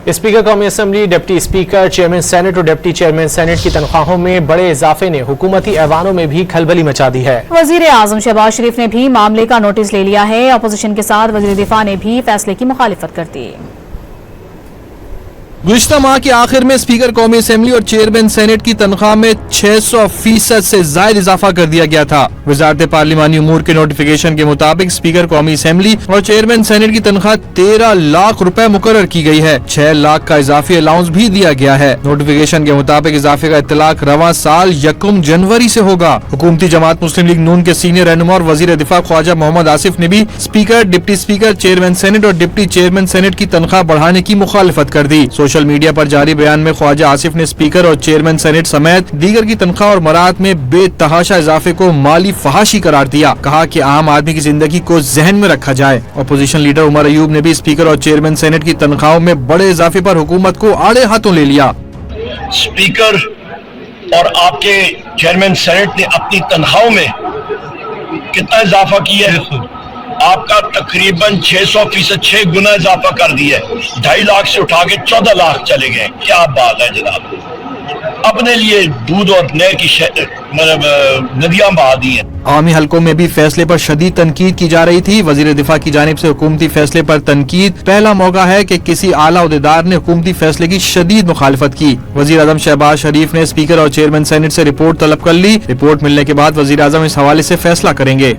Speaker قومی assembly, deputy speaker, chairman senate اور deputy chairman senate کی تنخواہوں میں بڑے اضافے نے حکومتی ایوانوں میں بھی کھلبلی مچا دی ہے۔ وزیر اعظم شہباز شریف نے بھی معاملے کا نوٹس لے لیا ہے۔ اپوزیشن کے ساتھ وزیر دفاع نے بھی فیصلے کی مخالفت کر دی۔ گزشتہ ماہ کے آخر میں اسپیکر قومی اسمبلی اور چیئرمین سینٹ کی تنخواہ میں 600% سے زائد اضافہ کر دیا گیا تھا۔ وزارت پارلیمانی امور کے نوٹیفیکیشن کے مطابق اسپیکر قومی اسمبلی اور چیئرمین سینٹ کی تنخواہ 13 لاکھ روپے مقرر کی گئی ہے۔ 6 لاکھ کا اضافی الاؤنس بھی دیا گیا ہے۔ نوٹیفیکیشن کے مطابق اضافے کا اطلاق رواں سال 1 جنوری سے ہوگا۔ حکومتی جماعت مسلم لیگ نون کے سینئر رہنما اور وزیر دفاع خواجہ محمد آصف نے بھی speaker, deputy speaker, chairman senate اور ڈپٹی چیئرمین سینٹ کی تنخواہ بڑھانے کی مخالفت کر دی۔ سوشل میڈیا پر جاری بیان میں خواجہ آصف نے اسپیکر اور چیئرمین سینٹ سمیت دیگر کی تنخواہ اور مراد میں بے تحاشا اضافے کو مالی فحاشی قرار دیا۔ کہا کہ عام آدمی کی زندگی کو ذہن میں رکھا جائے۔ اپوزیشن لیڈر عمر ایوب نے بھی اسپیکر اور چیئرمین سینٹ کی تنخواہوں میں بڑے اضافے پر حکومت کو آڑے ہاتھوں لے لیا۔ اسپیکر اور آپ کے چیئرمین سینٹ نے اپنی تنخواہوں میں کتنا اضافہ کیا ہے؟ آپ کا تقریباً 600%، 6 گنا اضافہ کر دیا ہے۔ 2.5 لاکھ سے اٹھا کے 14 لاکھ چلے گئے۔ کیا بات ہے جناب! اپنے لیے دودھ اور نہر کی ندیاں بہا دی ہیں۔ عوامی حلقوں میں بھی فیصلے پر شدید تنقید کی جا رہی تھی۔ وزیر دفاع کی جانب سے حکومتی فیصلے پر تنقید پہلا موقع ہے کہ کسی اعلیٰ عہدیدار نے حکومتی فیصلے کی شدید مخالفت کی۔ وزیر اعظم شہباز شریف نے اسپیکر اور چیئرمین سینٹ سے رپورٹ طلب کر لی۔ رپورٹ ملنے کے بعد وزیر اعظم اس حوالے سے فیصلہ کریں گے۔